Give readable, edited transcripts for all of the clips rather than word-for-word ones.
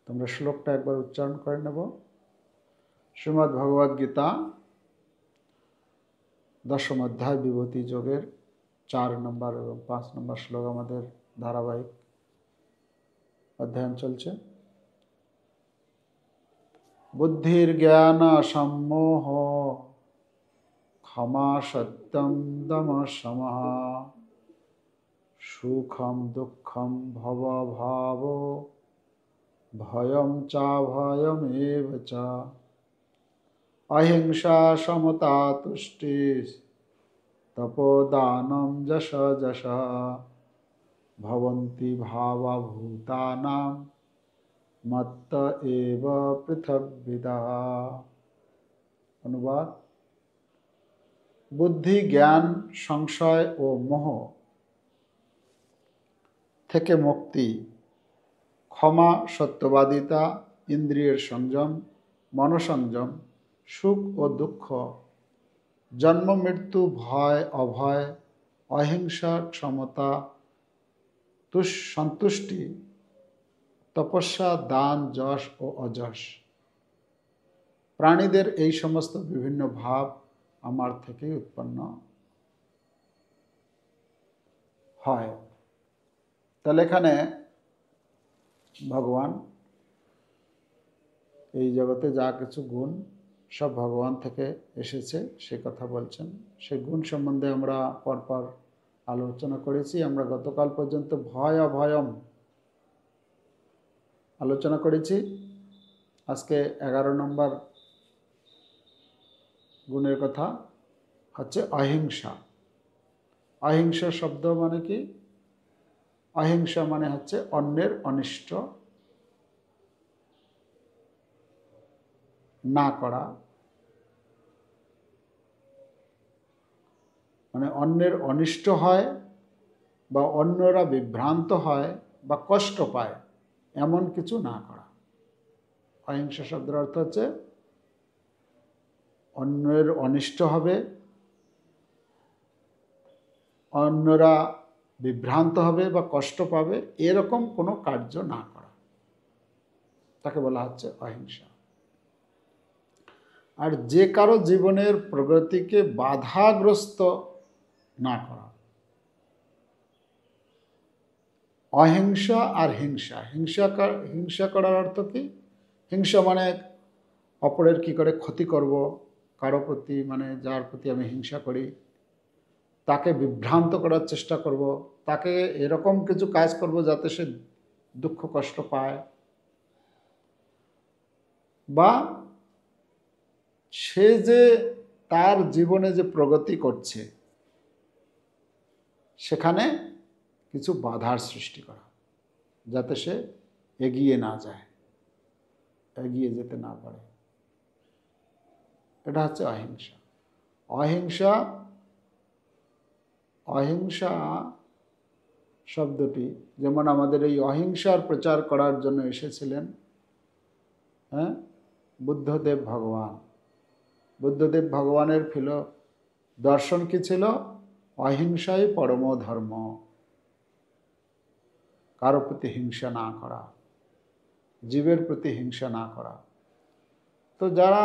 তোমরা শ্লোকটা একবার উচ্চারণ করে নেব। শ্রীমদ্ ভগবদ গীতা 10ম অধ্যায় বিভূতি যোগের 4 নম্বর এবং 5 নম্বর শ্লোক আমাদের ধারাবাহিক অধ্যয়ন চলছে। বুদ্ধির জ্ঞান সম্মোহ ক্ষমা সত্যম দম সমঃ সুখম দুঃখম ভব ভাব ভয়ম চা ভয়মেব চ অহিংসা সমতা তুষ্টি তপোদানম যশ যশ ভবন্তি ভাবভূতানাং মত্ত এব পৃথগ্বিদঃ। অনুবাদ: বুদ্ধি, জ্ঞান, সংশয় ও মোহ থেকে মুক্তি, ক্ষমা, সত্যবাদিতা, ইন্দ্রিয়ের সংযম, মনসংযম, সুখ ও দুঃখ, জন্ম মৃত্যু, ভয় অভয়, অহিংসা, সমতা, সন্তুষ্টি, তপস্যা, দান, যশ ও অযশ। প্রাণীদের এই সমস্ত বিভিন্ন ভাব আমার থেকেই উৎপন্ন হয়। তাহলে এখানে ভগবান এই জগতে যা কিছু গুণ সব ভগবান থেকে এসেছে সে কথা বলছেন। সেই গুণ সম্বন্ধে আমরা পরপর আলোচনা করেছি। আমরা গতকাল পর্যন্ত ভয় অভয়ম আলোচনা করেছি। আজকে 11 নম্বর গুণের কথা হচ্ছে অহিংসা। অহিংসা শব্দ মানে কি? অহিংসা মানে হচ্ছে অন্যের অনিষ্ট না করা, মানে অন্যের অনিষ্ট হয় বা অন্যরা বিভ্রান্ত হয় বা কষ্ট পায় এমন কিছু না করা। অহিংসা শব্দের অর্থ হচ্ছে অন্যের অনিষ্ট হবে, অন্যরা বিভ্রান্ত হবে বা কষ্ট পাবে এরকম কোনো কার্য না করা, তাকে বলা হচ্ছে অহিংসা। আর যে কারো জীবনের প্রগতিকে বাধাগ্রস্ত না করা। অহিংসা আর হিংসা, হিংসা করার অর্থ কি? হিংসা মানে অপরের কি করে ক্ষতি করব, কারো প্রতি, মানে যার প্রতি আমি হিংসা করি তাকে বিভ্রান্ত করার চেষ্টা করব, তাকে এরকম কিছু কাজ করব যাতে সে দুঃখ কষ্ট পায়, বা সে যে তার জীবনে যে প্রগতি করছে সেখানে কিছু বাধার সৃষ্টি করা যাতে সে এগিয়ে না যায়, এগিয়ে যেতে না পারে। এটা হচ্ছে অহিংসা। অহিংসা অহিংসা শব্দটি যেমন আমাদের এই অহিংসার প্রচার করার জন্য এসেছিলেন বুদ্ধদেব ভগবান। বুদ্ধদেব ভগবানের দর্শন কি ছিল? অহিংসাই পরম ধর্ম, কারো প্রতি হিংসা না করা, জীবের প্রতি হিংসা না করা। তো যারা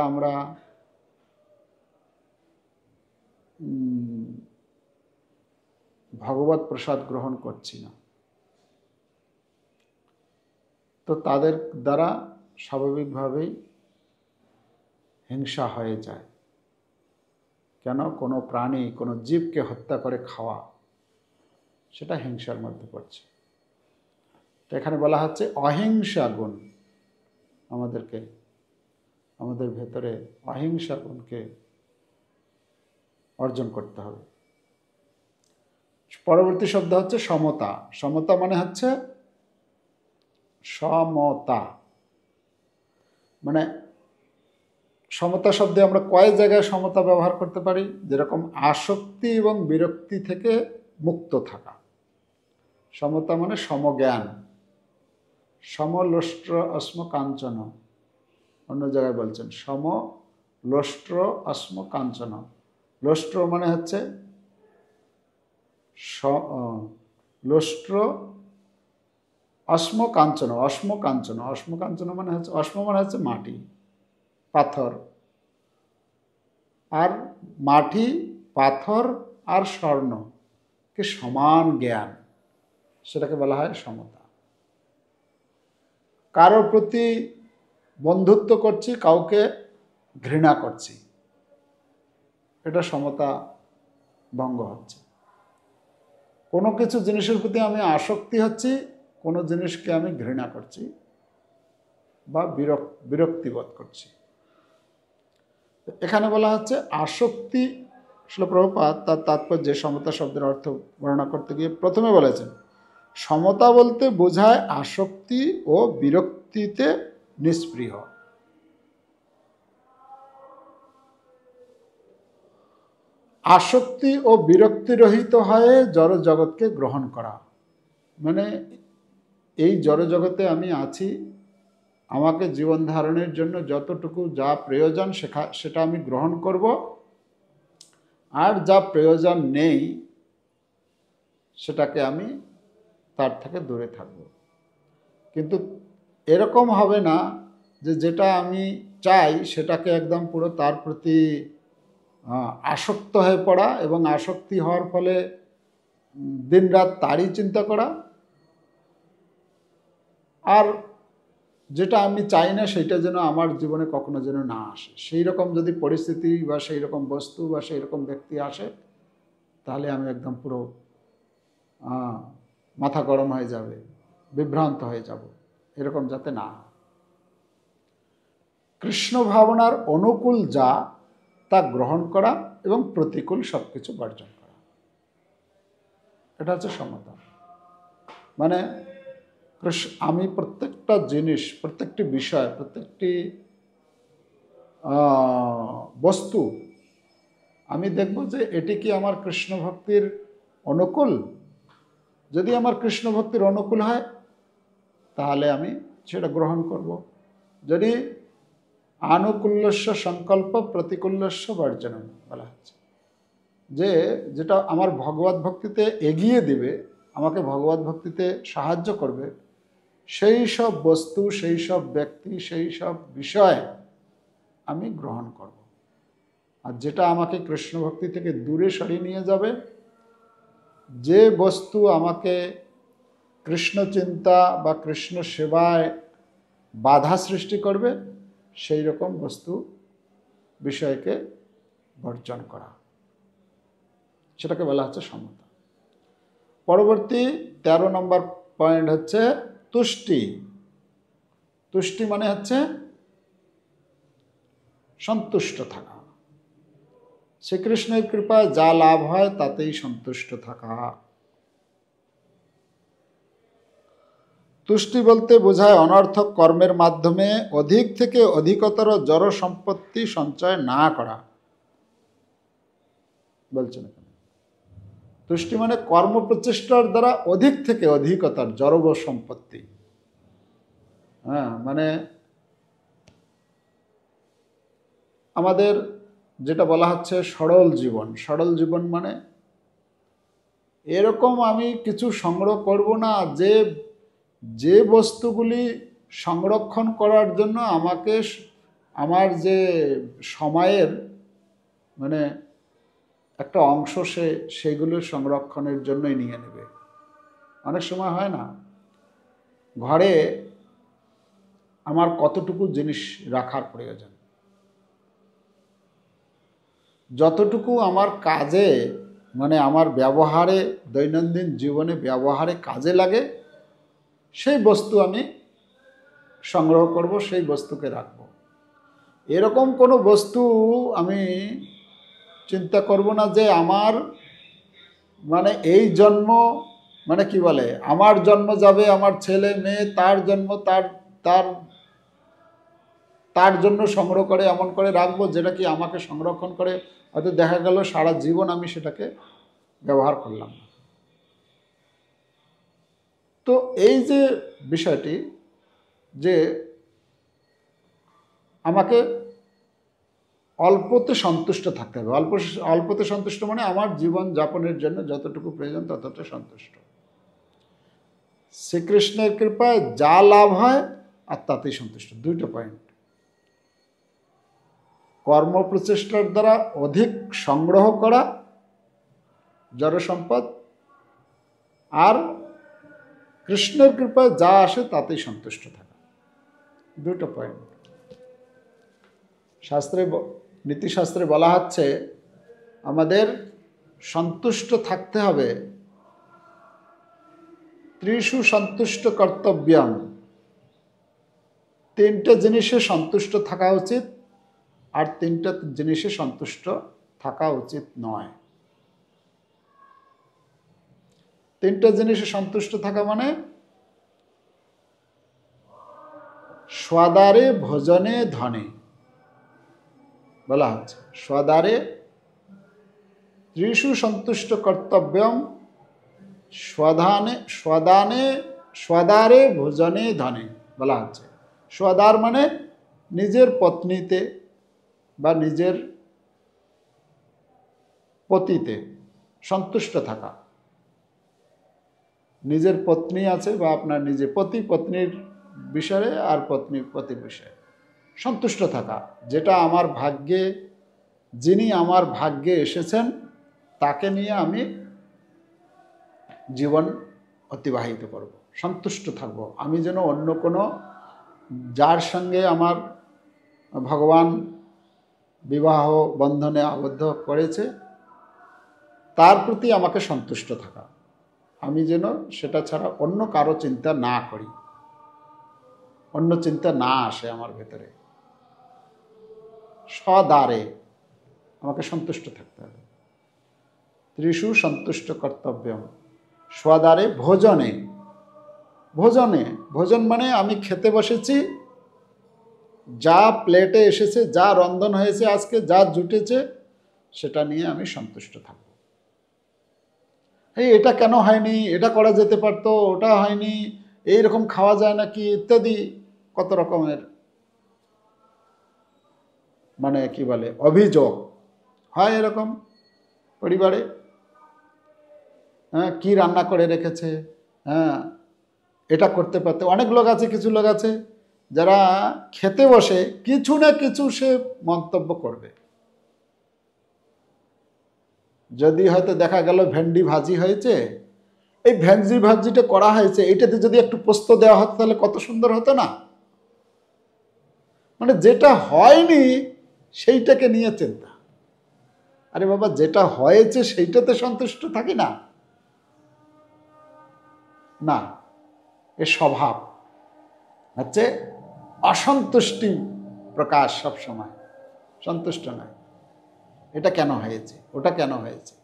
আমরা ভগবত প্রসাদ গ্রহণ করছি না, তো তাদের দ্বারা স্বাভাবিকভাবেই হিংসা হয়ে যায়। কেন? কোনো প্রাণী, কোনো জীবকে হত্যা করে খাওয়া, সেটা হিংসার মধ্যে পড়ছে। তো এখানে বলা হচ্ছে অহিংসা গুণ আমাদের ভেতরে অহিংসা গুণকে অর্জন করতে হবে। পরবর্তী শব্দ হচ্ছে সমতা। সমতা মানে হচ্ছে সমতা, মানে সমতা শব্দে আমরা কয় জায়গায় সমতা ব্যবহার করতে পারি? যেরকম আসক্তি এবং বিরক্তি থেকে মুক্ত থাকা। সমতা মানে সমজ্ঞান। সমলোষ্ট্র অস্ম কাঞ্চন, অন্য জায়গায় বলছেন সমলোষ্ট্র অস্ম কাঞ্চন। লোষ্ট্র মানে হচ্ছে লোষ্ট্র অশ্ম কাঞ্চন, অশ্ম কাঞ্চন, অশ্ম কাঞ্চন মানে হচ্ছে, অশ্ম মানে হচ্ছে মাটি, পাথর। আর মাটি, পাথর আর স্বর্ণকে সমান জ্ঞান, সেটাকে বলা হয় সমতা। কারোর প্রতি বন্ধুত্ব করছি, কাউকে ঘৃণা করছি, এটা সমতা ভঙ্গ হচ্ছে। কোনো কিছু জিনিসের প্রতি আমি আসক্তি হচ্ছি, কোনো জিনিসকে আমি ঘৃণা করছি বা বিরক্তিবোধ করছি। এখানে বলা হচ্ছে আসক্তি। শিল প্রভুপাদ তার তাৎপর্যে সমতা শব্দের অর্থ বর্ণনা করতে গিয়ে প্রথমে বলেছেন, সমতা বলতে বোঝায় আসক্তি ও বিরক্তিতে নিষ্পৃহ। আসক্তি ও বিরক্তিরহিত হয়ে জড় জগৎকে গ্রহণ করা, মানে এই জড় জগতে আমি আছি, আমাকে জীবন ধারণের জন্য যতটুকু যা প্রয়োজন সেটা আমি গ্রহণ করব, আর যা প্রয়োজন নেই সেটাকে আমি তার থেকে দূরে থাকব। কিন্তু এরকম হবে না যে যেটা আমি চাই সেটাকে একদম পুরো তার প্রতি আসক্ত হয়ে পড়া, এবং আসক্তি হওয়ার ফলে দিনরাত তারই চিন্তা করা, আর যেটা আমি চাই না সেটা যেন আমার জীবনে কখনো যেন না আসে। সেই রকম যদি পরিস্থিতি বা সেই রকম বস্তু বা সেই রকম ব্যক্তি আসে, তাহলে আমি একদম পুরো মাথা গরম হয়ে যাবে, বিভ্রান্ত হয়ে যাব, এরকম যাতে না হয়। কৃষ্ণ ভাবনার অনুকূল যা তা গ্রহণ করা এবং প্রতিকূল সব কিছু বর্জন করা, এটা হচ্ছে সমতা। মানে আমি প্রত্যেকটা জিনিস, প্রত্যেকটি বিষয়, প্রত্যেকটি বস্তু আমি দেখব যে এটি কি আমার কৃষ্ণ ভক্তির অনুকূল। যদি আমার কৃষ্ণ ভক্তির অনুকূল হয় তাহলে আমি সেটা গ্রহণ করব। যদি আনুকূল্যস্য সংকল্প প্রতিকূল্যস্য বর্জনম বলা হচ্ছে, যে যেটা আমার ভগবত ভক্তিতে এগিয়ে দেবে, আমাকে ভগবত ভক্তিতে সাহায্য করবে, সেই সব বস্তু, সেই সব ব্যক্তি, সেই সব বিষয় আমি গ্রহণ করব। আর যেটা আমাকে কৃষ্ণ ভক্তি থেকে দূরে সরিয়ে নিয়ে যাবে, যে বস্তু আমাকে কৃষ্ণ চিন্তা বা কৃষ্ণ সেবায় বাধা সৃষ্টি করবে, সেই রকম বস্তু বিষয়কে বর্জন করা, সেটাকে বলা হচ্ছে সমতা। পরবর্তী 13 নম্বর পয়েন্ট হচ্ছে তুষ্টি। তুষ্টি মানে হচ্ছে সন্তুষ্ট থাকা, শ্রীকৃষ্ণের কৃপায় যা লাভ হয় তাতেই সন্তুষ্ট থাকা। তুষ্টি বলতে বোঝায় অনর্থক কর্মের মাধ্যমে অধিক থেকে অধিকতর জড় সম্পত্তি সঞ্চয় না করা। বলছেন তুষ্টি মানে কর্ম প্রচেষ্টার দ্বারা অধিক থেকে অধিকতর জড় সম্পত্তি। মানে আমাদের যেটা বলা হচ্ছে সরল জীবন। সরল জীবন মানে এরকম আমি কিছু সংগ্রহ করব না যে বস্তুগুলি সংরক্ষণ করার জন্য আমাকে আমার যে সময়ের মানে একটা অংশ সেগুলো সংরক্ষণের জন্যই নিয়ে নেবে। অনেক সময় হয় না, ঘরে আমার কতটুকু জিনিস রাখার প্রয়োজন, যতটুকু আমার কাজে মানে আমার ব্যবহারে, দৈনন্দিন জীবনে ব্যবহারে কাজে লাগে, সেই বস্তু আমি সংগ্রহ করব, সেই বস্তুকে রাখব। এরকম কোনো বস্তু আমি চিন্তা করব না যে আমার মানে এই জন্ম মানে কি বলে, আমার জন্ম যাবে, আমার ছেলে মেয়ে তার জন্ম তার তার তার জন্য সংগ্রহ করে এমন করে রাখবো যেটা কি আমাকে সংরক্ষণ করে হয়তো দেখা গেল সারা জীবন আমি সেটাকে ব্যবহার করলাম না। তো এই যে বিষয়টি, যে আমাকে অল্পতে সন্তুষ্ট থাকতে হবে। অল্পতে সন্তুষ্ট মানে আমার জীবন যাপনের জন্য যতটুকু প্রয়োজন ততটা সন্তুষ্ট। শ্রীকৃষ্ণের কৃপায় যা লাভ হয় আর তাতেই সন্তুষ্ট। দুইটা পয়েন্ট। কর্ম প্রচেষ্টার দ্বারা অধিক সংগ্রহ করা জড় সম্পদ, আর কৃষ্ণের কৃপায় যা আসে তাতেই সন্তুষ্ট থাকা, দুটো পয়েন্ট। শাস্ত্রে, নীতিশাস্ত্রে বলা হচ্ছে আমাদের সন্তুষ্ট থাকতে হবে। ত্রিষু সন্তুষ্ট কর্তব্যম, তিনটে জিনিসে সন্তুষ্ট থাকা উচিত, আর তিনটা জিনিসে সন্তুষ্ট থাকা উচিত নয়। তিনটা জিনিসে সন্তুষ্ট থাকা মানে স্বাদারে ভোজনে ধনে বলা হচ্ছে। স্বাদারে, ত্রিষু সন্তুষ্ট কর্তব্যম স্বাদারে ভোজনে ধনে বলা হচ্ছে। স্বাদার মানে নিজের পত্নীতে বা নিজের পতিতে সন্তুষ্ট থাকা। নিজের পত্নী আছে বা আপনার নিজে পতি, পত্নীর বিষয়ে আর পত্নীর পতির বিষয়ে সন্তুষ্ট থাকা। যেটা আমার ভাগ্যে, যিনি আমার ভাগ্যে এসেছেন তাকে নিয়ে আমি জীবন অতিবাহিত করব, সন্তুষ্ট থাকব। আমি যেন অন্য কোনো, যার সঙ্গে আমার ভগবান বিবাহ বন্ধনে আবদ্ধ করেছে তার প্রতি আমাকে সন্তুষ্ট থাকা। আমি যেন সেটা ছাড়া অন্য কারো চিন্তা না করি, অন্য চিন্তা না আসে আমার ভেতরে। স্বদ্বারে আমাকে সন্তুষ্ট থাকতে হবে। ত্রিষু সন্তুষ্ট কর্তব্যম স্বদ্বারে ভোজনে। ভোজনে, ভোজন মানে আমি খেতে বসেছি, যা প্লেটে এসেছে, যা রন্ধন হয়েছে আজকে, যা জুটেছে সেটা নিয়ে আমি সন্তুষ্ট থাকব। এই এটা কেন হয়নি, এটা করা যেতে পারতো, ওটা হয়নি, এইরকম খাওয়া যায় নাকি, ইত্যাদি কত রকমের মানে কি বলে অভিযোগ হয় এরকম পরিবারে। হ্যাঁ, কি রান্না করে রেখেছে, হ্যাঁ এটা করতে পারতে। অনেক লোক আছে, কিছু লোক আছে যারা খেতে বসে কিছু না কিছু সে মন্তব্য করবে। যদি হয়তো দেখা গেল ভেন্ডি ভাজি হয়েছে, এই ভেন্ডি ভাজিটা করা হয়েছে, এটাতে যদি একটু পোস্ত দেওয়া হতো তাহলে কত সুন্দর হতো না। মানে যেটা হয়নি সেইটাকে নিয়ে চিন্তা। আরে বাবা, যেটা হয়েছে সেইটাতে সন্তুষ্ট থাকি না। না, এ স্বভাব হচ্ছে অসন্তুষ্টি প্রকাশ, সব সময় সন্তুষ্ট নয়। এটা কেন হয়েছে, ওটা কেন হয়েছে।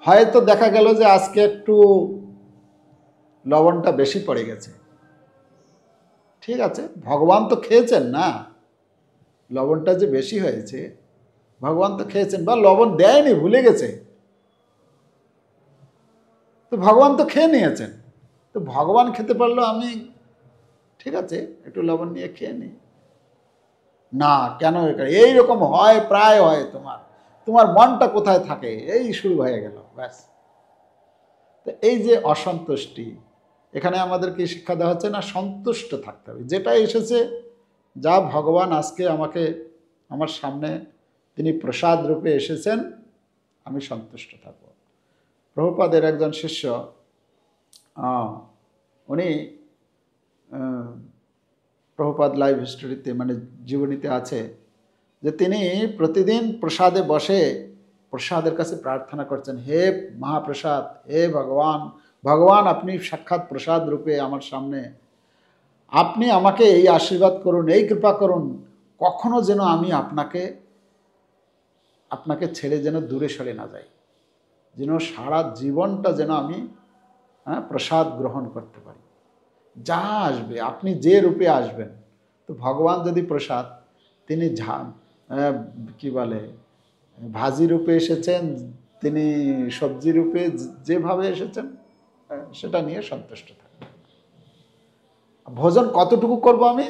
হয়তো দেখা গেল যে আজকে একটু লবণটা বেশি পড়ে গেছে, ঠিক আছে, ভগবান তো খেয়েছেন না, লবণটা যে বেশি হয়েছে ভগবান তো খেয়েছেন, বা লবণ দেয়নি ভুলে গেছে, তো ভগবান তো খেয়ে নিয়েছেন। তো ভগবান খেতে পারলো, আমি ঠিক আছে একটু লবণ নিয়ে খেয়ে নিই না। কেন এইরকম হয়, প্রায় হয়। তোমার মনটা কোথায় থাকে, এই শুরু হয়ে গেল ব্যাস। তো এই যে অসন্তুষ্টি, এখানে আমাদের কি শিক্ষা দেওয়া হচ্ছে না, সন্তুষ্ট থাকতে হবে। যেটা এসেছে, যা ভগবান আজকে আমাকে, আমার সামনে তিনি প্রসাদ রূপে এসেছেন, আমি সন্তুষ্ট থাকব। প্রভুপাদের একজন শিষ্য, উনি প্রভুপাদ লাইভ হিস্টোরিতে মানে জীবনীতে আছে যে তিনি প্রতিদিন প্রসাদে বসে প্রসাদের কাছে প্রার্থনা করছেন, হে মহাপ্রসাদ, হে ভগবান, ভগবান আপনি সাক্ষাৎ প্রসাদ রূপে আমার সামনে, আপনি আমাকে এই আশীর্বাদ করুন, এই কৃপা করুন, কখনো যেন আমি আপনাকে ছেড়ে যেন দূরে সরে না যাই, যেন সারা জীবনটা যেন আমি প্রসাদ গ্রহণ করতে পারি। যা আসবে, আপনি যে রূপে আসবেন, তো ভগবান যদি প্রসাদ, তিনি কি বলে ভাজি রূপে এসেছেন, তিনি সবজি রূপে যেভাবে এসেছেন সেটা নিয়ে সন্তুষ্ট থাকবেন। ভোজন কতটুকু করব আমি,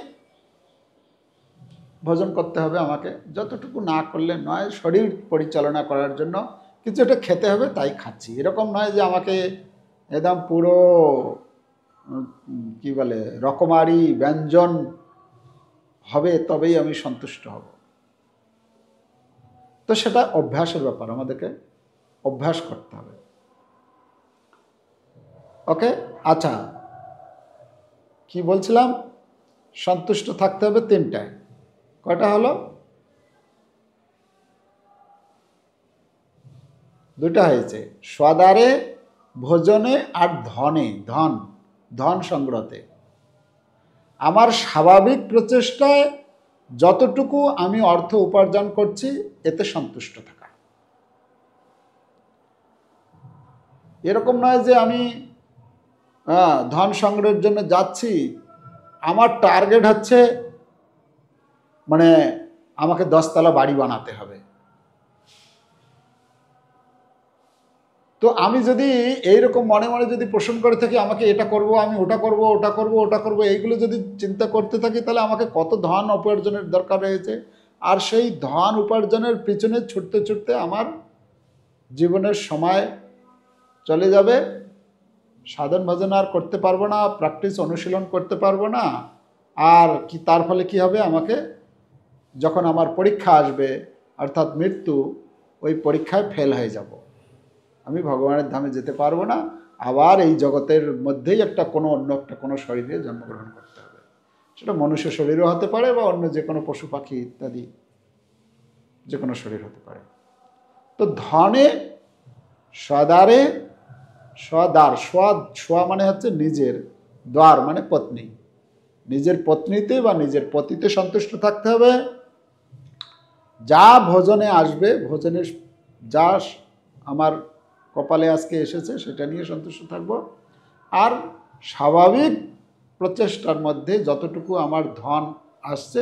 ভোজন করতে হবে আমাকে, যতটুকু না করলে নয়, শরীর পরিচালনা করার জন্য কিছু একটা খেতে হবে তাই খাচ্ছি, এরকম নয় যে আমাকে একদম পুরো কি বলে রকমারি ব্যঞ্জন হবে, তবেই আমি সন্তুষ্ট হব। তো সেটা অভ্যাসের ব্যাপার, আমাদেরকে অভ্যাস করতে হবে। ওকে, আচ্ছা কি বলছিলাম, সন্তুষ্ট থাকতে হবে তিনটায়। কয়টা হলো? দুটা হয়েছে, স্বদারে, ভোজনে আর ধনে, ধন ধন সংগ্রহতে। আমার স্বাভাবিক প্রচেষ্টায় যতটুকু আমি অর্থ উপার্জন করছি এতে সন্তুষ্ট থাকা। এরকম নয় যে আমি ধন সংগ্রহের জন্য যাচ্ছি, আমার টার্গেট হচ্ছে মানে আমাকে 10 তলা বাড়ি বানাতে হবে। তো আমি যদি এইরকম মনে মনে যদি পোষণ করে থাকি আমাকে এটা করব, আমি ওটা করব, ওটা করব, ওটা করব, এইগুলো যদি চিন্তা করতে থাকি, তাহলে আমাকে কত ধন উপার্জনের দরকার রয়েছে। আর সেই ধন উপার্জনের পিছনে ছুটতে ছুটতে আমার জীবনের সময় চলে যাবে, সাধন ভজন আর করতে পারবো না, প্র্যাকটিস অনুশীলন করতে পারবো না। আর কি তার ফলে কি হবে, আমাকে যখন আমার পরীক্ষা আসবে অর্থাৎ মৃত্যু, ওই পরীক্ষায় ফেল হয়ে যাব, আমি ভগবানের ধামে যেতে পারবো না। আবার এই জগতের মধ্যেই কোনো অন্য একটা কোনো শরীরে জন্মগ্রহণ করতে হবে। সেটা মনুষ্য শরীরও হতে পারে বা অন্য যে কোনো পশু পাখি ইত্যাদি যে কোনো শরীর হতে পারে। তো ধনে, সদারে, সদার, সোয়া মানে হচ্ছে নিজের, দ্বার মানে পত্নী, নিজের পত্নীতে বা নিজের পতিতে সন্তুষ্ট থাকতে হবে। যা ভোজনে আসবে, ভোজনে যা আমার কপালে আজকে এসেছে সেটা নিয়ে সন্তুষ্ট থাকব। আর স্বাভাবিক প্রচেষ্টার মধ্যে যতটুকু আমার ধন আসছে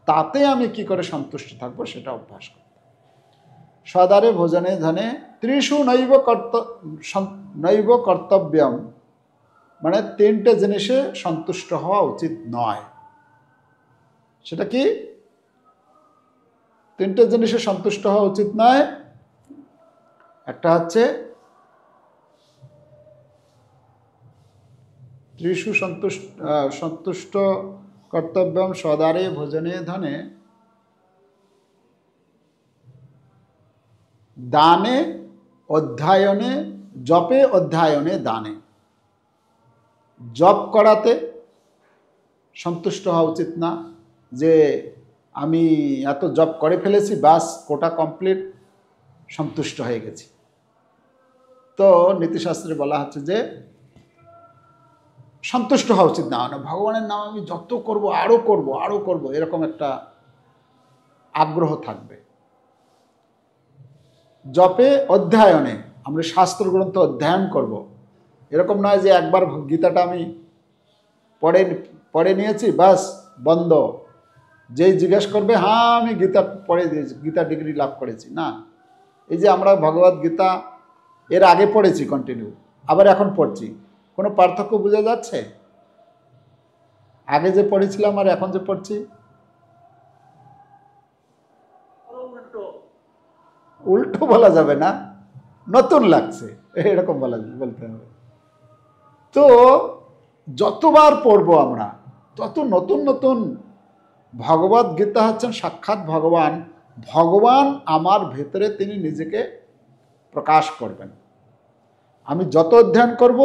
তাতে আমি কি করে সন্তুষ্ট থাকব সেটা অভ্যাস করব। সদারে, ভোজনে, ধনে, ত্রিষু নৈব কর্তব্যম, মানে তিনটে জিনিসে সন্তুষ্ট হওয়া উচিত নয়। সেটা কি? তিনটে জিনিসে সন্তুষ্ট হওয়া উচিত নয়। একটা হচ্ছে ত্রিষু সন্তুষ্ট কর্তব্যম সদারে, ভোজনে, ধনে, দানে, অধ্যায়নে, জপে, অধ্যায়নে, দানে। জপ করাতে সন্তুষ্ট হওয়া উচিত না, যে আমি এত জপ করে ফেলেছি, বাস কোটা কমপ্লিট, সন্তুষ্ট হয়ে গেছি। তো নীতিশাস্ত্রে বলা হচ্ছে যে সন্তুষ্ট হওয়া উচিত না, মানে ভগবানের নাম আমি যত করব, আরও করব, আরও করব, এরকম একটা আগ্রহ থাকবে। জপে, অধ্যায়নে, আমরা শাস্ত্র গ্রন্থ অধ্যয়ন করব, এরকম নয় যে একবার গীতাটা আমি পড়ে নিয়েছি, বাস বন্ধ। যেই জিজ্ঞেস করবে, হ্যাঁ আমি গীতা পড়ে দিয়েছি, গীতা ডিগ্রি লাভ করেছি, না। এই যে আমরা ভগবদ গীতা এর আগে পড়েছি কন্টিনিউ, আবার এখন পড়ছি, কোনো পার্থক্য বোঝা যাচ্ছে? আগে যে পড়েছিলাম আর এখন যে পড়ছি, উল্টো বলা যাবে না, নতুন লাগছে এরকম বলতে হবে। তো যতবার পড়বো আমরা, তত নতুন নতুন, ভগবদ গীতা হচ্ছেন সাক্ষাৎ ভগবান। ভগবান আমার ভেতরে তিনি নিজেকে প্রকাশ করবেন। আমি যত অধ্যয়ন করব,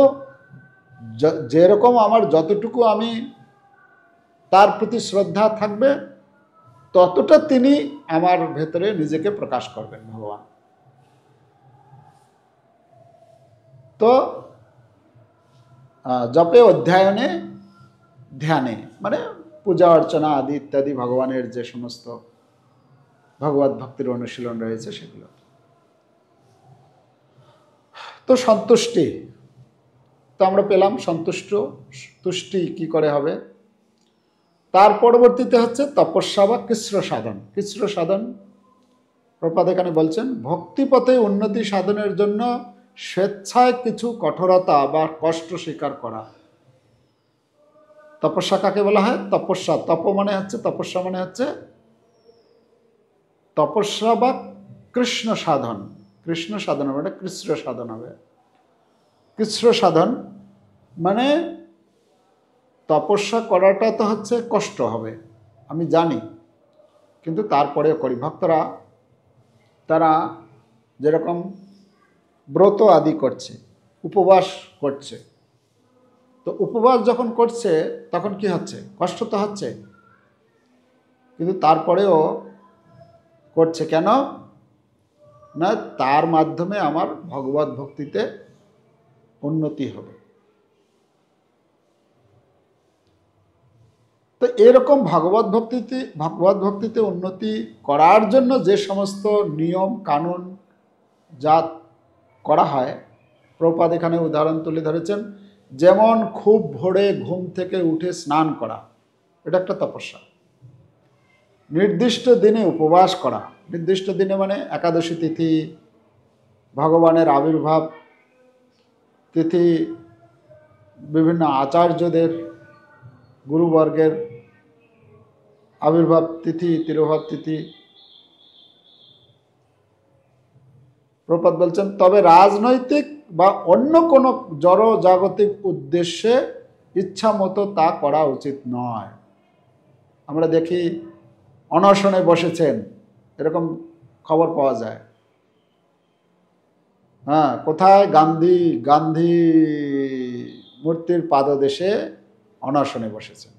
যেরকম আমার যতটুকু আমি তার প্রতি শ্রদ্ধা থাকবে, ততটা তিনি আমার ভেতরে নিজেকে প্রকাশ করবেন ভগবান। তো জপে, অধ্যায়নে, ধ্যানে, মানে পূজা অর্চনা আদি ইত্যাদি ভগবানের যে সমস্ত ভগবত ভক্তির অনুশীলন রয়েছে সেগুলো। তো সন্তুষ্টি তো আমরা পেলাম, তুষ্টি কি করে হবে। তার পরবর্তীতে হচ্ছে তপস্যা বা কৃচ্ছ সাধন। কৃচ্ছ সাধন প্রপাত এখানে বলছেন, ভক্তিপথে উন্নতি সাধনের জন্য স্বেচ্ছায় কিছু কঠোরতা বা কষ্ট স্বীকার করা। তপস্যা কাকে বলা হয়? তপস্যা, তপস্যা মানে হচ্ছে তপস্যা বা কৃষ্ণ সাধন। কৃষ্ণ সাধন হবে, কৃচ্ছ সাধন হবে। কৃচ্ছ সাধন মানে তপস্যা করাটা তো হচ্ছে কষ্ট হবে, আমি জানি, কিন্তু তারপরেও করি। ভক্তরা তারা যেরকম ব্রত আদি করছে, উপবাস করছে, তো উপবাস যখন করছে তখন কি হচ্ছে, কষ্ট তো হচ্ছে, কিন্তু তারপরেও করছে কেন না, তার মাধ্যমে আমার ভগবত ভক্তিতে উন্নতি হবে। তো এরকম ভগবত ভক্তিতে উন্নতি করার জন্য যে সমস্ত নিয়ম কানুন যা করা হয়, প্রভুপাদ এখানে উদাহরণ তুলে ধরেছেন, যেমন খুব ভোরে ঘুম থেকে উঠে স্নান করা, এটা একটা তপস্যা। নির্দিষ্ট দিনে উপবাস করা, নির্দিষ্ট দিনে মানে একাদশী তিথি, ভগবানের আবির্ভাব তিথি, বিভিন্ন আচার্যদের গুরুবর্গের আবির্ভাব তিথি, তিরোভাব তিথি। প্রভুপাদ বলছেন তবে রাজনৈতিক বা অন্য কোনো জড় জাগতিক উদ্দেশ্যে ইচ্ছা মতো তা করা উচিত নয়। আমরা দেখি অনশনে বসেছেন, এরকম খবর পাওয়া যায়। হ্যাঁ, কোথায়? গান্ধী মূর্তির পাদদেশে অনশনে বসেছেন।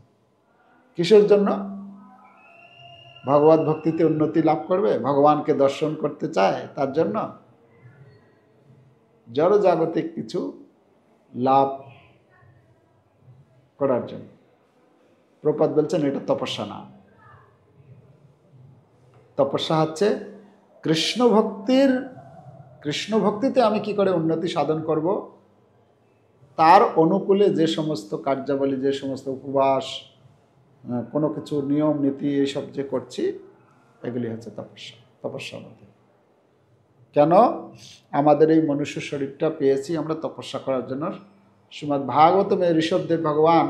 কিসের জন্য? ভগবত ভক্তিতে উন্নতি লাভ করবে, ভগবানকে দর্শন করতে চায়, তার জন্য জড়জাগতিক কিছু লাভ করার জন্য। প্রভুপাদ বলছেন এটা তপস্যা না। তপস্যা হচ্ছে কৃষ্ণ ভক্তিতে আমি কি করে উন্নতি সাধন করব, তার অনুকূলে যে সমস্ত কার্যাবলী, যে সমস্ত উপবাস, কোনো কিছু নিয়ম নীতি এইসব যে করছি, এগুলি হচ্ছে তপস্যার মধ্যে। কেন? আমাদের এই মনুষ্য শরীরটা পেয়েছি আমরা তপস্যা করার জন্য। শ্রীমদ্ ভাগবতমে ঋষভদেব ভগবান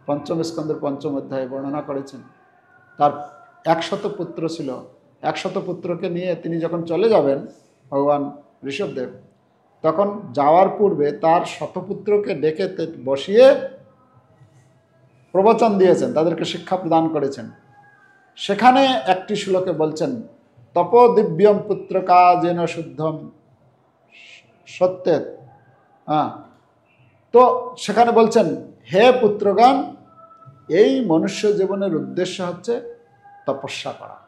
পঞ্চম স্কন্ধের পঞ্চম অধ্যায়ে বর্ণনা করেছেন, তার 100 পুত্র ছিল। 100 পুত্রকে নিয়ে তিনি যখন চলে যাবেন ভগবান ঋষভদেব, তখন যাওয়ার পূর্বে তার শতপুত্রকে ডেকে বসিয়ে প্রবচন দিয়েছেন, তাদেরকে শিক্ষা প্রদান করেছেন। সেখানে একটি শ্লোকে বলছেন, তপ দিব্যম পুত্র কাজেন শুদ্ধম সত্যেত। তো সেখানে বলছেন, হে পুত্রগণ, এই মনুষ্য জীবনের উদ্দেশ্য হচ্ছে তপস্যা করা।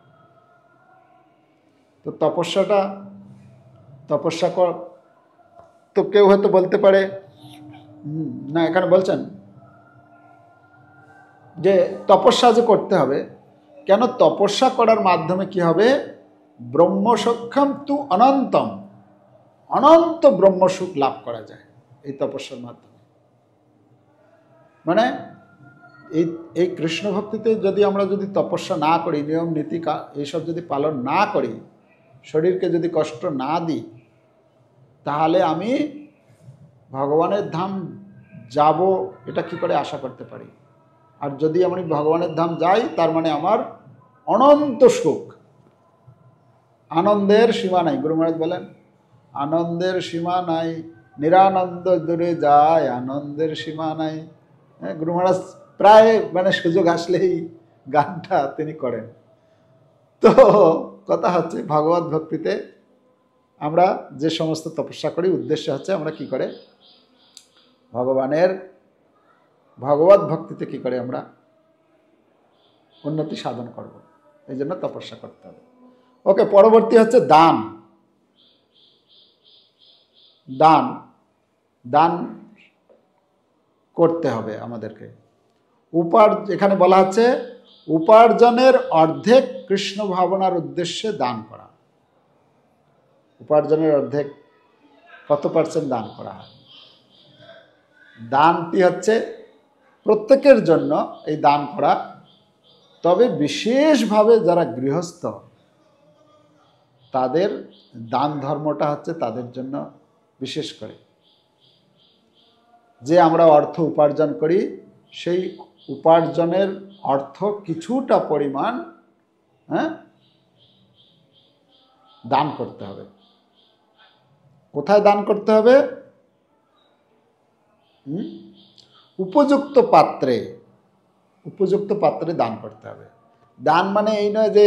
তো তপস্যা কর, তো কেউ হয়তো বলতে পারে না, এখানে বলছেন যে তপস্যা যে করতে হবে, কেন? তপস্যা করার মাধ্যমে কি হবে? ব্রহ্মসক্ষম তু অনন্তম, অনন্ত ব্রহ্মসুখ লাভ করা যায় এই তপস্যার মাধ্যমে। মানে এই কৃষ্ণ ভক্তিতে আমরা যদি তপস্যা না করি, নিয়ম নীতি এইসব যদি পালন না করি, শরীরকে যদি কষ্ট না দিই, তাহলে আমি ভগবানের ধাম যাব এটা কি করে আশা করতে পারি? আর যদি আমি ভগবানের ধাম যাই, তার মানে আমার অনন্ত সুখ, আনন্দের সীমা নাই। গুরু মহারাজ বলেন, আনন্দের সীমা নাই, নিরানন্দ দূরে যায়, আনন্দের সীমা নাই। হ্যাঁ, গুরু মহারাজ প্রায় সুযোগ আসলেই গানটা তিনি করেন। তো কথা হচ্ছে, ভগবত ভক্তিতে আমরা যে সমস্ত তপস্যা করি, উদ্দেশ্য হচ্ছে আমরা কি করে ভগবত ভক্তিতে কি করে আমরা উন্নতি সাধন করব, এই জন্য তপস্যা করতে হবে। ওকে, পরবর্তী হচ্ছে দান। দান দান করতে হবে আমাদেরকে। এখানে বলা হচ্ছে উপার্জনের অর্ধেক কৃষ্ণ ভাবনার উদ্দেশ্যে দান করা। উপার্জনের অর্ধেক কত % দান করা হয়? দানটি হচ্ছে প্রত্যেকের জন্য এই দান করা, তবে বিশেষভাবে যারা গৃহস্থ, তাদের দান ধর্মটা হচ্ছে তাদের জন্য বিশেষ করে। যে আমরা অর্থ উপার্জন করি, সেই উপার্জনের অর্থ কিছুটা পরিমাণ দান করতে হবে। কোথায় দান করতে হবে? উপযুক্ত পাত্রে দান করতে হবে। দান মানে এই নয় যে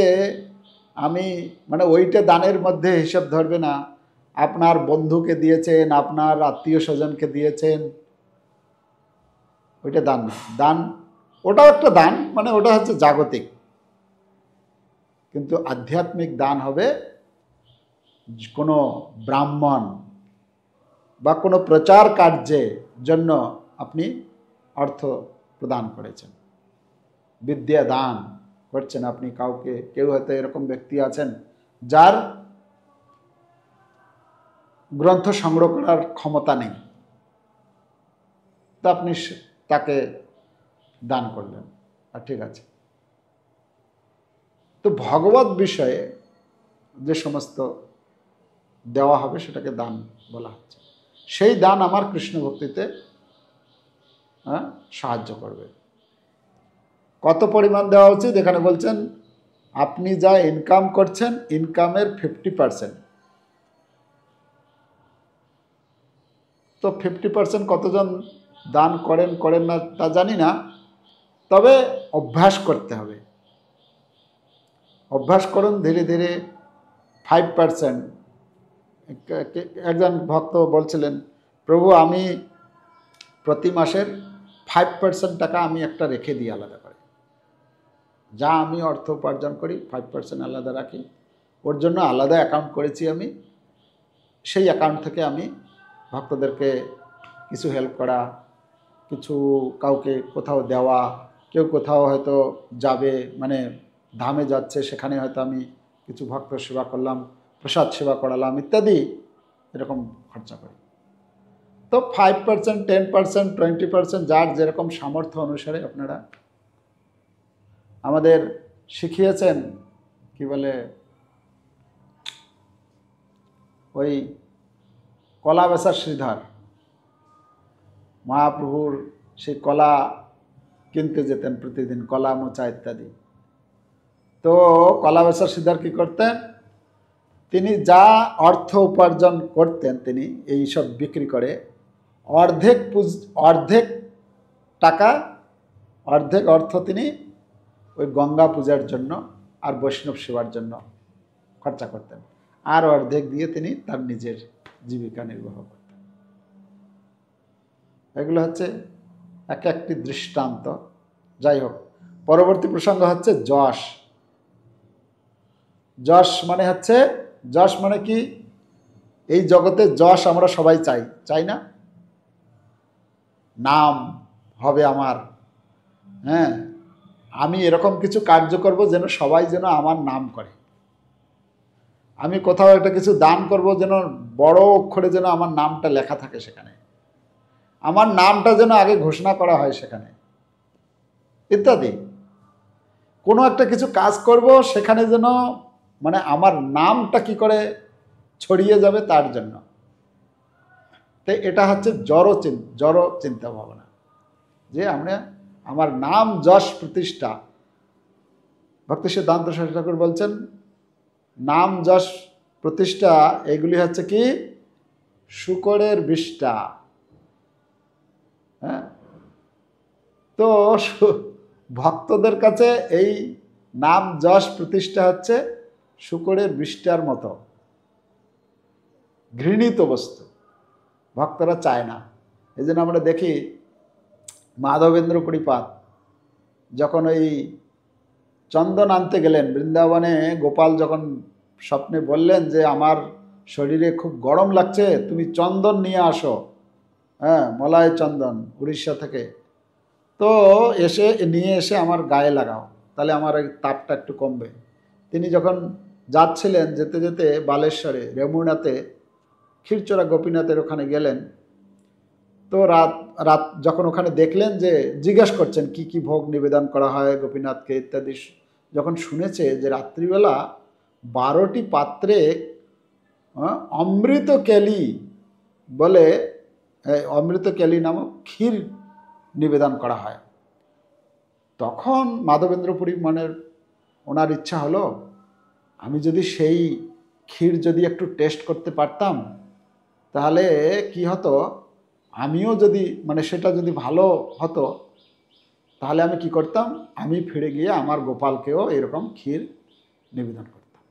আমি মানে ওইটা দানের মধ্যে হিসাব ধরবে না, আপনার বন্ধুকে দিয়েছেন, আপনার আত্মীয় স্বজনকে দিয়েছেন, ওইটা দান না। দান ওটাও একটা দান, মানে ওটা হচ্ছে জাগতিক, কিন্তু আধ্যাত্মিক দান হবে কোনো ব্রাহ্মণ বা কোনো প্রচার কার্যের জন্য আপনি অর্থ প্রদান করেছেন, বিদ্যা দান করছেন আপনি কাউকে। কেউ হয়তো এরকম ব্যক্তি আছেন যার গ্রন্থ সংগ্রহ করার ক্ষমতা নেই, তো আপনি তাকে দান করলেন, আর ঠিক আছে। তো ভগবত বিষয়ে যে সমস্ত দেওয়া হবে সেটাকে দান বলা হচ্ছে। সেই দান আমার কৃষ্ণ ভক্তিতে সাহায্য করবে। কত পরিমাণ দেওয়া উচিত? এখানে বলছেন আপনি যা ইনকাম করছেন ইনকামের 50%। তো 50% কতজন দান করেন না তা জানি না, তবে অভ্যাস করতে হবে। অভ্যাস করুন ধীরে ধীরে 5%। একজন ভক্ত বলছিলেন, প্রভু আমি প্রতি মাসের 5% টাকা আমি একটা রেখে দিই আলাদা করে, যা আমি অর্থ উপার্জন করি 5% আলাদা রাখি, ওর জন্য আলাদা অ্যাকাউন্ট করেছি আমি। সেই অ্যাকাউন্ট থেকে আমি ভক্তদেরকে কিছু হেল্প করা, কিছু কাউকে কোথাও দেওয়া, কেউ কোথাও হয়তো যাবে, মানে ধামে যাচ্ছে, সেখানে হয়তো আমি কিছু ভক্ত সেবা করলাম, প্রসাদ সেবা করালাম ইত্যাদি, এরকম খরচা করি। তো 5%, 10%, 20% যার যেরকম সামর্থ্য অনুসারে আপনারা আমাদের শিখিয়েছেন। কি বলে ওই কলা বেচার শ্রীধর মহাপ্রভুর সেই কলা কিনতে যেতেন প্রতিদিন, কলা মোচা ইত্যাদি। তো কলা বেচার শ্রীধর কী করতেন, তিনি যা অর্থ উপার্জন করতেন তিনি এই সব বিক্রি করে অর্ধেক টাকা, অর্ধেক অর্থ তিনি ওই গঙ্গা পূজার জন্য আর বৈষ্ণব সেবার জন্য খরচা করতেন, আর অর্ধেক দিয়ে তিনি তার নিজের জীবিকা নির্বাহ করতেন। এগুলো হচ্ছে এক একটি দৃষ্টান্ত। যাই হোক, পরবর্তী প্রসঙ্গ হচ্ছে যশ। যশ মানে কি? এই জগতে যশ আমরা সবাই চাই না? নাম হবে আমার, হ্যাঁ, আমি এরকম কিছু কার্য করব যেন সবাই যেন আমার নাম করে। আমি কোথাও একটা কিছু দান করব যেন বড় অক্ষরে যেন আমার নামটা লেখা থাকে সেখানে, আমার নামটা যেন আগে ঘোষণা করা হয় সেখানে, ইত্যাদি। কোনো একটা কিছু কাজ করব সেখানে যেন মানে আমার নামটা কি করে ছড়িয়ে যাবে তার জন্য। তো এটা হচ্ছে জড় চিন্তা ভাবনা, যে আমার নাম যশ প্রতিষ্ঠা। ভক্তি সিদ্ধান্ত সরস্বতী ঠাকুর বলছেন নাম যশ প্রতিষ্ঠা এগুলি হচ্ছে কি শূকরের বিষ্ঠা। হ্যাঁ, তো ভক্তদের কাছে এই নাম যশ প্রতিষ্ঠা হচ্ছে শূকরের বিষ্ঠার মতো ঘৃণিত বস্তু, ভক্তরা চায় না। এই জন্য আমরা দেখি মাধবেন্দ্র পরিপাত যখন ওই চন্দন আনতে গেলেন বৃন্দাবনে, গোপাল যখন স্বপ্নে বললেন যে আমার শরীরে খুব গরম লাগছে, তুমি চন্দন নিয়ে আসো, হ্যাঁ, মলায় চন্দন উড়িষ্যা থেকে, তো নিয়ে এসে আমার গায়ে লাগাও, তাহলে আমার এই তাপটা একটু কমবে। তিনি যখন যাচ্ছিলেন, যেতে যেতে বালেশ্বরে রেমুনাতে ক্ষীরচোরা গোপীনাথের ওখানে গেলেন, তো রাত যখন ওখানে দেখলেন যে জিজ্ঞেস করছেন কি কি ভোগ নিবেদন করা হয় গোপীনাথকে ইত্যাদি, যখন শুনেছে যে রাত্রিবেলা 12টি পাত্রে অমৃত কেলি বলে, অমৃত কেলি নামক ক্ষীর নিবেদন করা হয়, তখন মাধবেন্দ্রপুরী ওনার ইচ্ছা হলো আমি যদি সেই ক্ষীর যদি একটু টেস্ট করতে পারতাম তাহলে কি হতো, আমিও যদি মানে সেটা যদি ভালো হতো তাহলে আমি কি করতাম, আমি ফিরে গিয়ে আমার গোপালকেও এরকম ক্ষীর নিবেদন করতাম।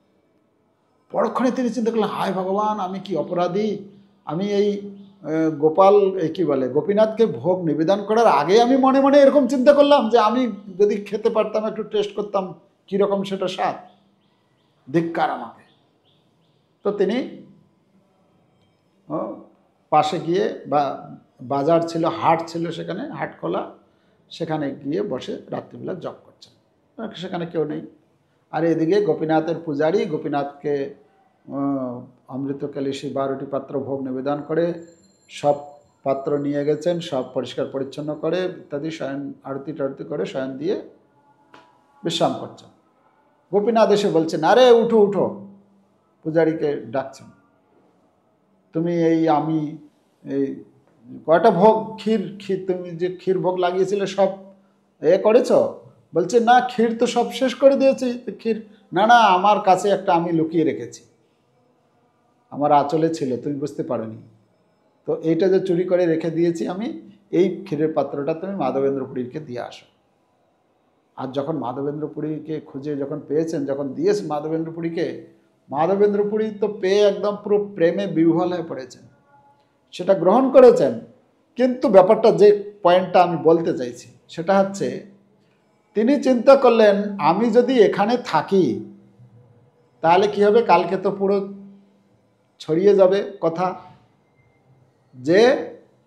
পরক্ষণে তিনি চিন্তা করলেন, হায় ভগবান, আমি কি অপরাধী, আমি এই গোপাল কি বলে গোপীনাথকে ভোগ নিবেদন করার আগে আমি মনে মনে এরকম চিন্তা করলাম যে আমি যদি খেতে পারতাম, একটু টেস্ট করতাম কীরকম সেটা স্বাদ, ধিক্কার আমাকে। তো তিনি পাশে গিয়ে বাজার ছিল, হাট ছিল, সেখানে হাট খোলা, সেখানে গিয়ে বসে রাত্রিবেলা জপ করছেন। সেখানে কেউ নেই। আর এদিকে গোপীনাথের পূজারী গোপীনাথকে অমৃত কলসি 12টি পাত্র ভোগ নিবেদন করে সব পাত্র নিয়ে গেছেন, সব পরিষ্কার পরিচ্ছন্ন করে ইত্যাদি শয়ন আরতি টারতি করে শয়ন দিয়ে বিশ্রাম করছেন। গোপীনাথ এসে বলছেন, আরে উঠো উঠো, পূজারীকে ডাকছেন, তুমি আমি এই কয়টা ভোগ ক্ষীর তুমি যে ক্ষীর ভোগ লাগিয়েছিলে সব করেছ? বলছে, না, ক্ষীর তো সব শেষ করে দিয়েছি। ক্ষীর না, আমার কাছে একটা আমি লুকিয়ে রেখেছি, আমার আঁচলে ছিল, তুমি বুঝতে পারোনি। তো এইটা যে চুরি করে রেখে দিয়েছি আমি, এই ক্ষীরের পাত্রটা তুমি মাধবেন্দ্রপুরীকে দিয়ে আসো। আর যখন মাধবেন্দ্রপুরীকে খুঁজে যখন পেয়েছেন, যখন দিয়েছে মাধবেন্দ্রপুরীকে, মাধবেন্দ্রপুরী তো পেয়ে একদম পুরো প্রেমে বিহ্বল হয়ে পড়েছেন, সেটা গ্রহণ করেছেন। কিন্তু ব্যাপারটা যে পয়েন্টটা আমি বলতে চাইছি সেটা হচ্ছে, তিনি চিন্তা করলেন আমি যদি এখানে থাকি তাহলে কি হবে, কালকে তো পুরো ছড়িয়ে যাবে কথা যে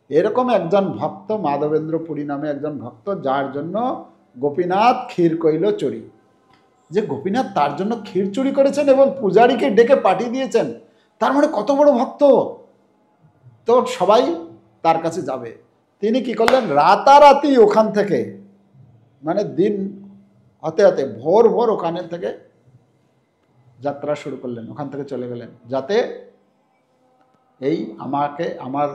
এরকম একজন ভক্ত, মাধবেন্দ্রপুরী নামে একজন ভক্ত, যার জন্য গোপীনাথ ক্ষীর কইল চুরি, যে গোপীনাথ তার জন্য ক্ষীর চুরি করেছেন এবং পূজারীকে ডেকে পাঠিয়ে দিয়েছেন, তার মানে কত বড় ভক্ত। তো সবাই তার কাছে যাবে। তিনি কি করলেন, রাতারাতি ওখান থেকে, মানে দিন হতে হতে ভোর ভোর ওখানে থেকে যাত্রা শুরু করলেন, ওখান থেকে চলে গেলেন, যাতে এই আমার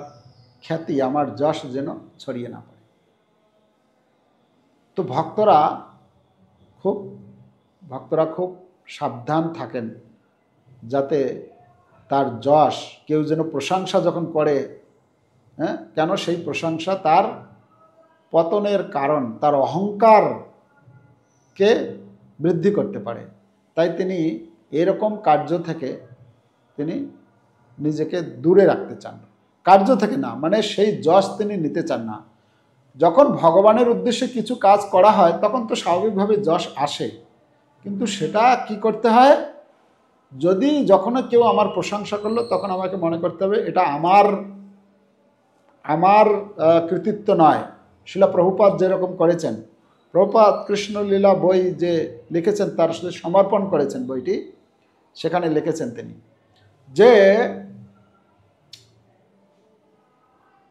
খ্যাতি, আমার যশ যেন ছড়িয়ে না পড়ে। তো ভক্তরা খুব সাবধান থাকেন যাতে তার যশ কেউ যেন প্রশংসা যখন করে, কেন সেই প্রশংসা তার পতনের কারণ, তার অহংকারকে বৃদ্ধি করতে পারে। তাই তিনি এরকম কার্য থেকে তিনি নিজেকে দূরে রাখতে চান, কার্য থেকে না, মানে সেই যশ তিনি নিতে চান না। যখন ভগবানের উদ্দেশ্যে কিছু কাজ করা হয় তখন তো স্বাভাবিকভাবে যশ আসে, কিন্তু সেটা কি করতে হয়, যদি যখন কেউ আমার প্রশংসা করলো তখন আমাকে মনে করতে হবে এটা আমার কৃতিত্ব নয়। শিলা প্রভুপাদ যেরকম করেছেন, প্রভুপাদ কৃষ্ণলীলা বই যে লিখেছেন, তার সাথে সমর্পণ করেছেন বইটি, সেখানে লিখেছেন তিনি যে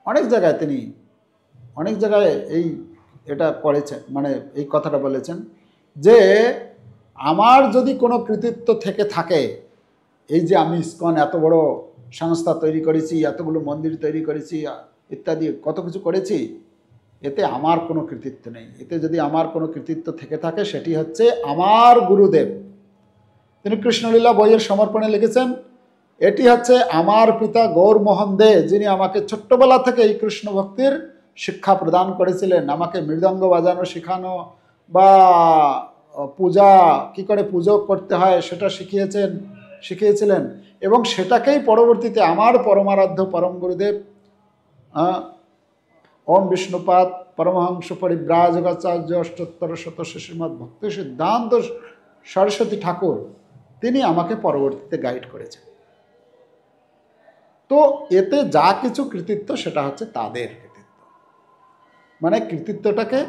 অনেক জায়গায় এটা করেছেন, মানে এই কথাটা বলেছেন যে আমার যদি কোনো কৃতিত্ব থেকে থাকে, এই যে আমি ইসকন এত বড় সংস্থা তৈরি করেছি, এতগুলো মন্দির তৈরি করেছি ইত্যাদি কত কিছু করেছি, এতে আমার কোনো কৃতিত্ব নেই। এতে যদি আমার কোনো কৃতিত্ব থেকে থাকে সেটি হচ্ছে আমার গুরুদেব। তিনি কৃষ্ণলীলা বইয়ের সমর্পণে লিখেছেন, এটি হচ্ছে আমার পিতা গৌরমোহন দে, যিনি আমাকে ছোট্টবেলা থেকে এই কৃষ্ণ ভক্তির শিক্ষা প্রদান করেছিলেন, আমাকে মৃদঙ্গ বাজানো শেখানো বা পূজা কি করে পুজো করতে হয় সেটা শিখিয়েছিলেন, এবং সেটাকেই পরবর্তীতে আমার পরমারাধ্য পরম গুরুদেব ওম বিষ্ণুপাদ পরমহংস পরিব্রাজকাচার্য অষ্টোত্তর শত শ্রীমৎ ভক্তি সিদ্ধান্ত সরস্বতী ঠাকুর, তিনি আমাকে পরবর্তীতে গাইড করেছেন। তো এতে যা কিছু কৃতিত্ব সেটা হচ্ছে তাদের কৃতিত্ব, মানে কৃতিত্বটাকে,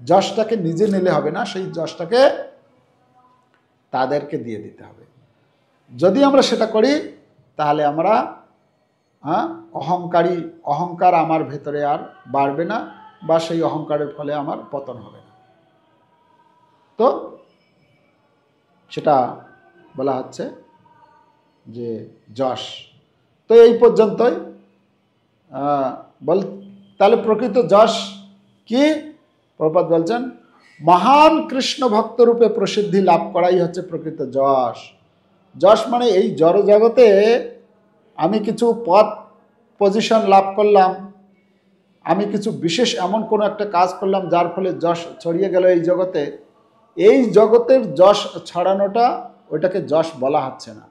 যশটাকে নিজে নিলে হবে না, সেই যশটাকে তাদেরকে দিয়ে দিতে হবে। যদি আমরা সেটা করি তাহলে আমরা অহংকার আমার ভেতরে আর বাড়বে না, বা সেই অহংকারের ফলে আমার পতন হবে না। তো সেটা বলা হচ্ছে যে যশ। তো এই পর্যন্তই তাহলে প্রকৃত যশ কি? প্রভুপাদ বলছেন, মহান কৃষ্ণ ভক্তরূপে প্রসিদ্ধি লাভ করাই হচ্ছে প্রকৃত যশ। যশ মানে এই জড় জগতে আমি কিছু পজিশন লাভ করলাম, আমি কিছু বিশেষ এমন কোনো একটা কাজ করলাম যার ফলে যশ ছড়িয়ে গেল এই জগতে, এই জগতের যশ ছড়ানোটা ওইটাকে যশ বলা হচ্ছে না।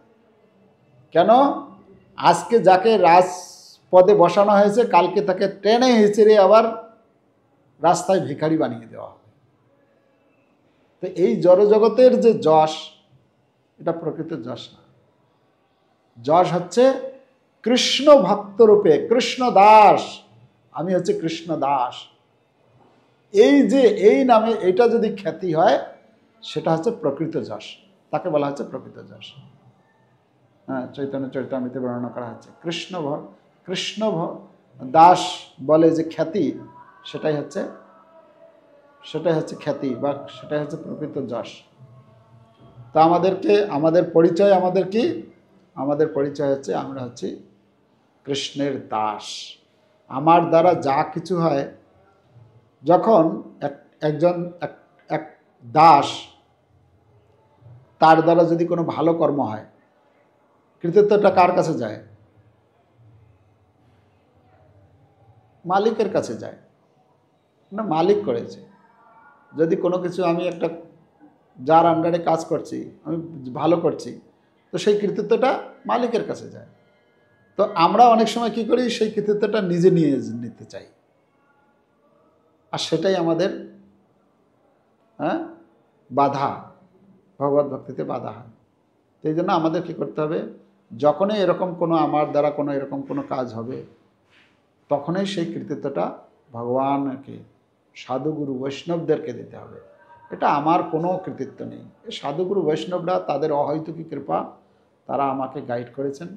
কেন? আজকে যাকে রাজপদে বসানো হয়েছে, কালকে তাকে টেনে হিচড়ে আবার রাস্তায় ভিখারি বানিয়ে দেওয়া হবে। তো এই জড়জগতের যে যশ, এটা প্রকৃত যশ না। যশ হচ্ছে কৃষ্ণ ভক্ত রূপে, কৃষ্ণ দাস, আমি হচ্ছে কৃষ্ণ দাস, এই যে এই নামে এটা যদি খ্যাতি হয়, সেটা হচ্ছে প্রকৃত যশ, তাকে বলা হচ্ছে প্রকৃত যশ। হ্যাঁ, চৈতন্য চরিতামৃতে বর্ণনা করা হচ্ছে কৃষ্ণ দাস বলে যে খ্যাতি, সেটাই হচ্ছে খ্যাতি, বা সেটাই হচ্ছে প্রকৃত যশ। তা আমাদের পরিচয়, আমাদের পরিচয় হচ্ছে আমরা হচ্ছি কৃষ্ণের দাস। আমার দ্বারা যা কিছু হয়, যখন এক দাস, তার দ্বারা যদি কোনো ভালো কর্ম হয়, কৃতিত্বটা কার কাছে যায়? মালিকের কাছে যায় না, মালিক করেছে। যদি কোনো কিছু আমি একটা যার আন্ডারে কাজ করছি, আমি ভালো করছি, তো সেই কৃতিত্বটা মালিকের কাছে যায়। তো আমরা অনেক সময় কি করি, সেই কৃতিত্বটা নিজে নিয়ে নিতে চাই, আর সেটাই আমাদের বাধা, ভগবত ভক্তিতে বাধা হয়। তো এই জন্য আমাদের কী করতে হবে, যখনই এরকম কোনো আমার দ্বারা কোনো এরকম কোনো কাজ হবে, তখনই সেই কৃতিত্বটা ভগবানকে, সাধুগুরু বৈষ্ণবদেরকে দিতে হবে। এটা আমার কোনো কৃতিত্ব নেই। এই সাধুগুরু বৈষ্ণবরা তাদের অহৈতুকী কৃপা, তারা আমাকে গাইড করেছেন,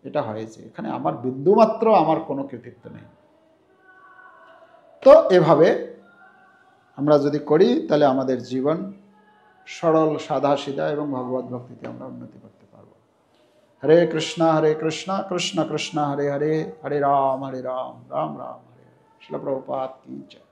এটা হয়েছে। এখানে আমার বিন্দুমাত্র আমার কোনো কৃতিত্ব নেই। তো এভাবে আমরা যদি করি, তাহলে আমাদের জীবন সরল, সাদা সিধা এবং ভগবত ভক্তিতে আমরা উন্নতি করতে পারবো। হরে কৃষ্ণ কৃষ্ণ কৃষ্ণ হরে হরে, হরে রাম রাম রাম হরে হরে। শিল প্রভুপাদ কি জয়।